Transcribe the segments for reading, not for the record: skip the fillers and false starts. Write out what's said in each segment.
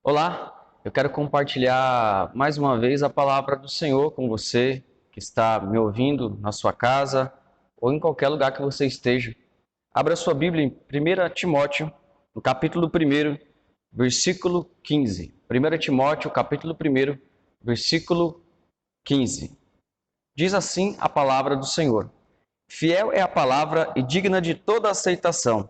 Olá, eu quero compartilhar mais uma vez a palavra do Senhor com você que está me ouvindo na sua casa ou em qualquer lugar que você esteja. Abra sua Bíblia em 1 Timóteo, no capítulo 1, versículo 15. 1 Timóteo, capítulo 1, versículo 15. Diz assim a palavra do Senhor: Fiel é a palavra e digna de toda aceitação,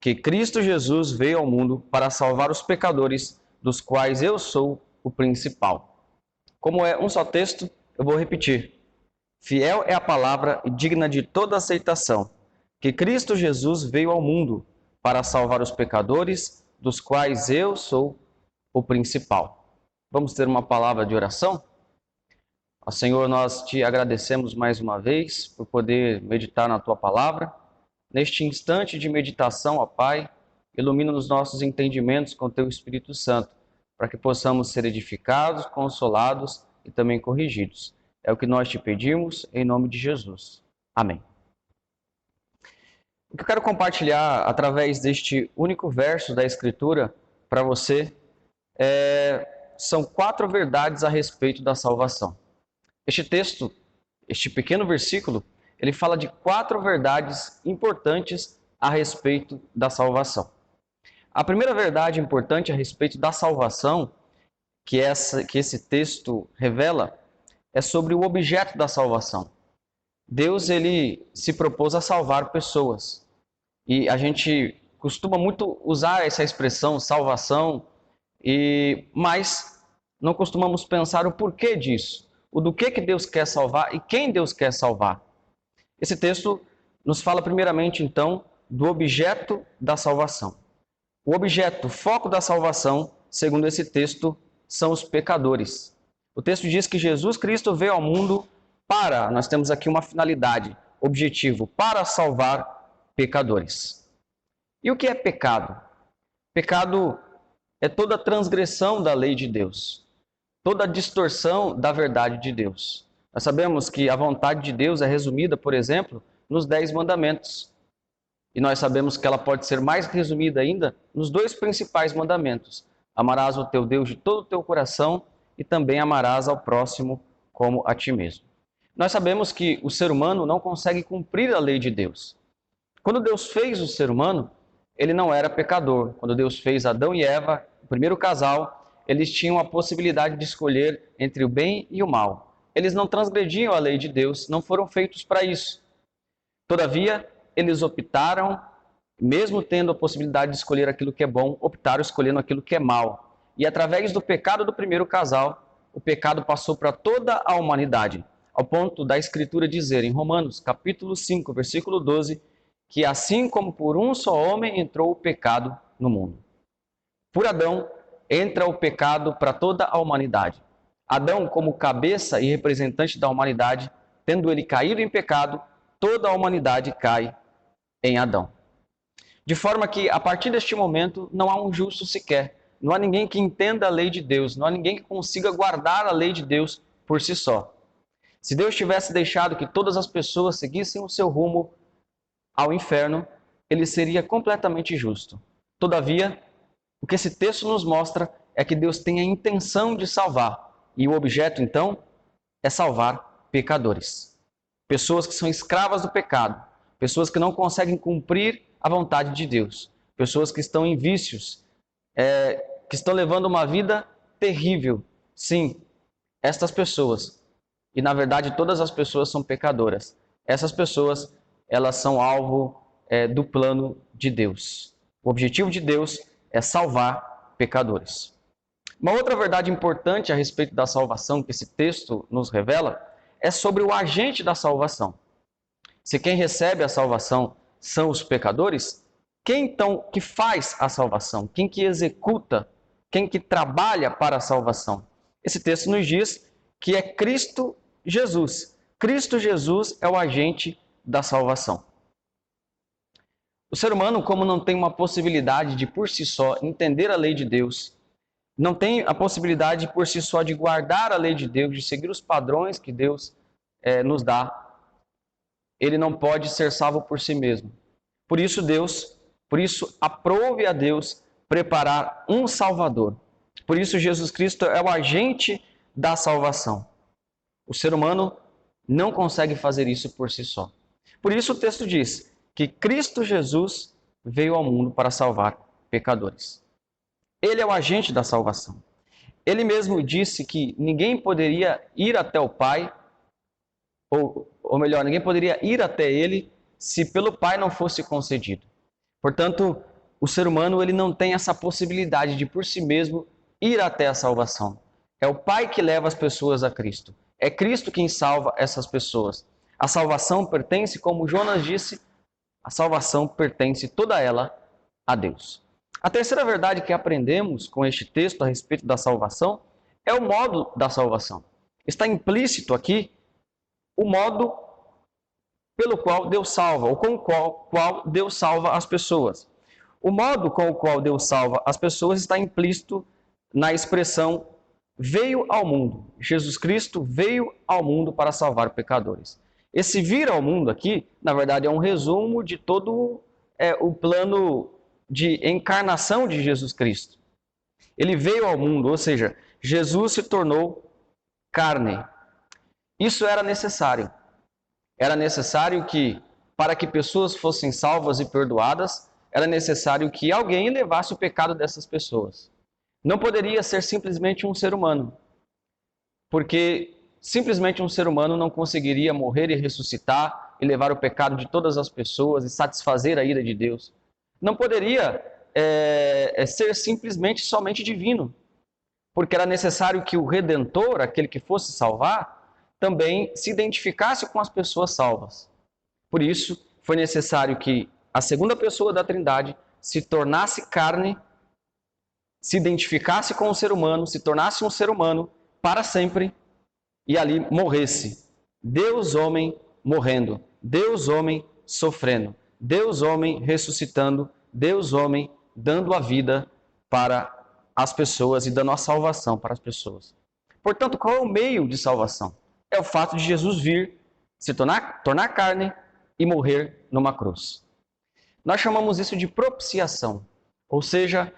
que Cristo Jesus veio ao mundo para salvar os pecadores, dos quais eu sou o principal. Como é um só texto, eu vou repetir. Fiel é a palavra e digna de toda aceitação, que Cristo Jesus veio ao mundo para salvar os pecadores, dos quais eu sou o principal. Vamos ter uma palavra de oração? Ó Senhor, nós te agradecemos mais uma vez por poder meditar na tua palavra. Neste instante de meditação, ó Pai, ilumina os nossos entendimentos com teu Espírito Santo, para que possamos ser edificados, consolados e também corrigidos. É o que nós te pedimos, em nome de Jesus. Amém. O que eu quero compartilhar através deste único verso da Escritura para você são 4 verdades a respeito da salvação. Este texto, este pequeno versículo, ele fala de 4 verdades importantes a respeito da salvação. A primeira verdade importante a respeito da salvação, que esse texto revela, é sobre o objeto da salvação. Deus, ele se propôs a salvar pessoas. E a gente costuma muito usar essa expressão salvação, mas não costumamos pensar o porquê disso, o do que Deus quer salvar e quem Deus quer salvar. Esse texto nos fala primeiramente, então, do objeto da salvação. O objeto, o foco da salvação, segundo esse texto, são os pecadores. O texto diz que Jesus Cristo veio ao mundo nós temos aqui uma finalidade, objetivo, para salvar pecadores. E o que é pecado? Pecado é toda transgressão da lei de Deus, toda distorção da verdade de Deus. Nós sabemos que a vontade de Deus é resumida, por exemplo, nos 10 mandamentos. E nós sabemos que ela pode ser mais resumida ainda nos 2 principais mandamentos. Amarás o teu Deus de todo o teu coração e também amarás ao próximo como a ti mesmo. Nós sabemos que o ser humano não consegue cumprir a lei de Deus. Quando Deus fez o ser humano, ele não era pecador. Quando Deus fez Adão e Eva, o primeiro casal, eles tinham a possibilidade de escolher entre o bem e o mal. Eles não transgrediam a lei de Deus, não foram feitos para isso. Todavia, eles optaram, mesmo tendo a possibilidade de escolher aquilo que é bom, optaram escolhendo aquilo que é mal. E através do pecado do primeiro casal, o pecado passou para toda a humanidade, ao ponto da Escritura dizer em Romanos, capítulo 5, versículo 12, que assim como por um só homem entrou o pecado no mundo. Por Adão, entra o pecado para toda a humanidade. Adão, como cabeça e representante da humanidade, tendo ele caído em pecado, toda a humanidade cai em Adão. De forma que, a partir deste momento, não há um justo sequer. Não há ninguém que entenda a lei de Deus. Não há ninguém que consiga guardar a lei de Deus por si só. Se Deus tivesse deixado que todas as pessoas seguissem o seu rumo ao inferno, ele seria completamente justo. Todavia, o que esse texto nos mostra é que Deus tem a intenção de salvar. E o objeto, então, é salvar pecadores. Pessoas que são escravas do pecado. Pessoas que não conseguem cumprir a vontade de Deus. Pessoas que estão em vícios, que estão levando uma vida terrível. Sim, estas pessoas, e na verdade todas as pessoas são pecadoras. Essas pessoas, elas são alvo do plano de Deus. O objetivo de Deus é salvar pecadores. Uma outra verdade importante a respeito da salvação que esse texto nos revela é sobre o agente da salvação. Se quem recebe a salvação são os pecadores, quem então que faz a salvação? Quem que executa? Quem que trabalha para a salvação? Esse texto nos diz que é Cristo Jesus. Cristo Jesus é o agente da salvação. O ser humano, como não tem uma possibilidade de por si só entender a lei de Deus, não tem a possibilidade por si só de guardar a lei de Deus, de seguir os padrões que Deus nos dá, ele não pode ser salvo por si mesmo. Por isso aprove a Deus preparar um Salvador. Por isso, Jesus Cristo é o agente da salvação. O ser humano não consegue fazer isso por si só. Por isso, o texto diz que Cristo Jesus veio ao mundo para salvar pecadores. Ele é o agente da salvação. Ele mesmo disse que ninguém poderia ir até o Pai, ou melhor, ninguém poderia ir até ele se pelo Pai não fosse concedido. Portanto, o ser humano ele não tem essa possibilidade de por si mesmo ir até a salvação. É o Pai que leva as pessoas a Cristo. É Cristo quem salva essas pessoas. A salvação pertence, como Jonas disse, a salvação pertence toda ela a Deus. A terceira verdade que aprendemos com este texto a respeito da salvação é o modo da salvação. Está implícito aqui o modo pelo qual Deus salva, ou com o qual Deus salva as pessoas. O modo com o qual Deus salva as pessoas está implícito na expressão veio ao mundo. Jesus Cristo veio ao mundo para salvar pecadores. Esse vir ao mundo aqui, na verdade, é um resumo de todo o plano de encarnação de Jesus Cristo. Ele veio ao mundo, ou seja, Jesus se tornou carne. Isso era necessário. Era necessário que, para que pessoas fossem salvas e perdoadas, era necessário que alguém levasse o pecado dessas pessoas. Não poderia ser simplesmente um ser humano, porque simplesmente um ser humano não conseguiria morrer e ressuscitar e levar o pecado de todas as pessoas e satisfazer a ira de Deus. Não poderia ser simplesmente somente divino, porque era necessário que o Redentor, aquele que fosse salvar, também se identificasse com as pessoas salvas. Por isso, foi necessário que a segunda pessoa da Trindade se tornasse carne, se identificasse com o ser humano, se tornasse um ser humano para sempre e ali morresse. Deus homem morrendo, Deus homem sofrendo, Deus homem ressuscitando, Deus homem dando a vida para as pessoas e dando a salvação para as pessoas. Portanto, qual é o meio de salvação? É o fato de Jesus vir, se tornar carne e morrer numa cruz. Nós chamamos isso de propiciação, ou seja,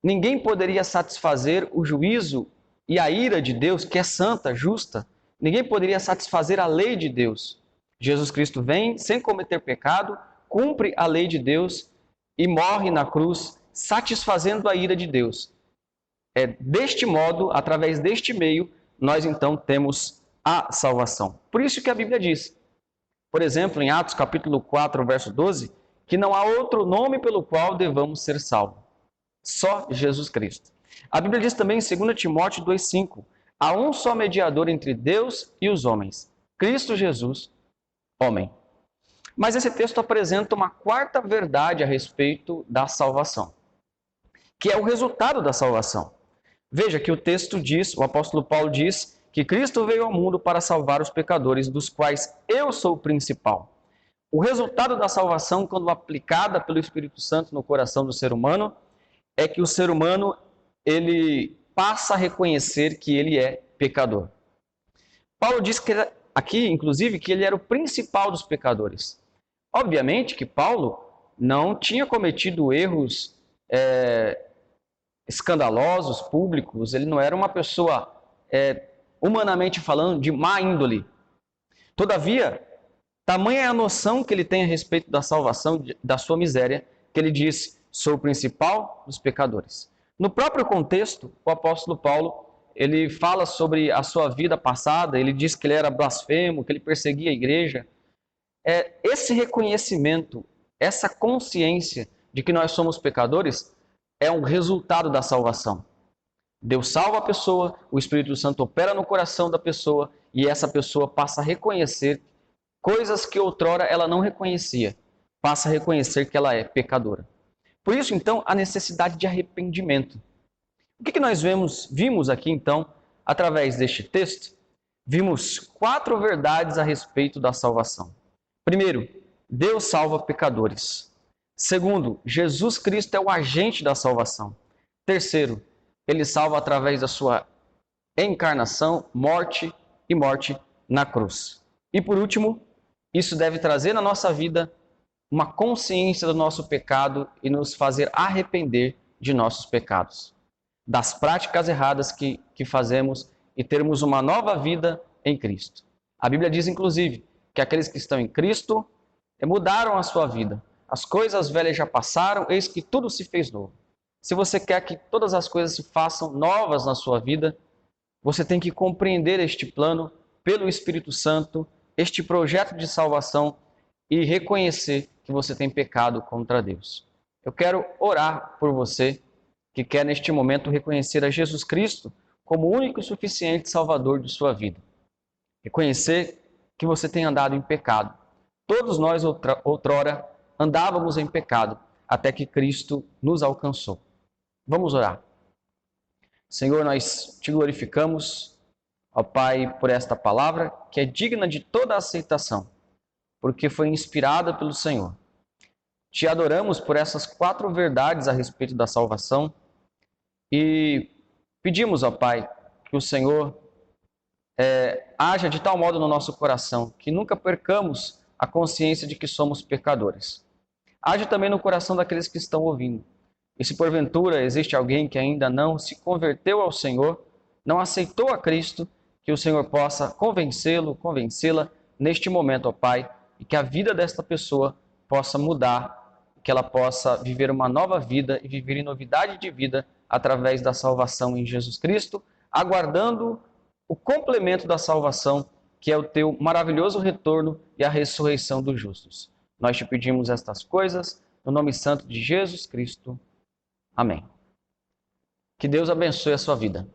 ninguém poderia satisfazer o juízo e a ira de Deus, que é santa, justa. Ninguém poderia satisfazer a lei de Deus. Jesus Cristo vem sem cometer pecado, cumpre a lei de Deus e morre na cruz, satisfazendo a ira de Deus. É deste modo, através deste meio, nós então temos a salvação. Por isso que a Bíblia diz, por exemplo, em Atos capítulo 4, verso 12, que não há outro nome pelo qual devamos ser salvos. Só Jesus Cristo. A Bíblia diz também em 2 Timóteo 2,5, há um só mediador entre Deus e os homens, Cristo Jesus, homem. Mas esse texto apresenta uma quarta verdade a respeito da salvação, que é o resultado da salvação. Veja que o texto diz, o apóstolo Paulo diz, que Cristo veio ao mundo para salvar os pecadores, dos quais eu sou o principal. O resultado da salvação, quando aplicada pelo Espírito Santo no coração do ser humano, é que o ser humano ele passa a reconhecer que ele é pecador. Paulo diz que aqui, inclusive, que ele era o principal dos pecadores. Obviamente que Paulo não tinha cometido erros escandalosos, públicos, ele não era uma pessoa, humanamente falando, de má índole. Todavia, tamanha é a noção que ele tem a respeito da salvação, da sua miséria, que ele diz, sou o principal dos pecadores. No próprio contexto, o apóstolo Paulo, ele fala sobre a sua vida passada, ele diz que ele era blasfemo, que ele perseguia a igreja. Esse reconhecimento, essa consciência de que nós somos pecadores, é um resultado da salvação. Deus salva a pessoa, o Espírito Santo opera no coração da pessoa e essa pessoa passa a reconhecer coisas que outrora ela não reconhecia. Passa a reconhecer que ela é pecadora. Por isso, então, a necessidade de arrependimento. O que nós vimos aqui, então, através deste texto? Vimos 4 verdades a respeito da salvação. Primeiro, Deus salva pecadores. Segundo, Jesus Cristo é o agente da salvação. Terceiro, ele salva através da sua encarnação, morte e morte na cruz. E por último, isso deve trazer na nossa vida uma consciência do nosso pecado e nos fazer arrepender de nossos pecados. das práticas erradas que fazemos e termos uma nova vida em Cristo. A Bíblia diz, inclusive, que aqueles que estão em Cristo mudaram a sua vida. As coisas velhas já passaram, eis que tudo se fez novo. Se você quer que todas as coisas se façam novas na sua vida, você tem que compreender este plano pelo Espírito Santo, este projeto de salvação e reconhecer que você tem pecado contra Deus. Eu quero orar por você que quer neste momento reconhecer a Jesus Cristo como o único e suficiente Salvador de sua vida. Reconhecer que você tem andado em pecado. Todos nós outrora andávamos em pecado até que Cristo nos alcançou. Vamos orar. Senhor, nós te glorificamos, ó Pai, por esta palavra que é digna de toda aceitação, porque foi inspirada pelo Senhor. Te adoramos por essas 4 verdades a respeito da salvação e pedimos, ó Pai, que o Senhor haja de tal modo no nosso coração que nunca percamos a consciência de que somos pecadores. Haja também no coração daqueles que estão ouvindo. E se porventura existe alguém que ainda não se converteu ao Senhor, não aceitou a Cristo, que o Senhor possa convencê-lo, convencê-la neste momento, ó Pai, e que a vida desta pessoa possa mudar, que ela possa viver uma nova vida e viver em novidade de vida através da salvação em Jesus Cristo, aguardando o complemento da salvação, que é o teu maravilhoso retorno e a ressurreição dos justos. Nós te pedimos estas coisas no nome santo de Jesus Cristo. Amém. Que Deus abençoe a sua vida.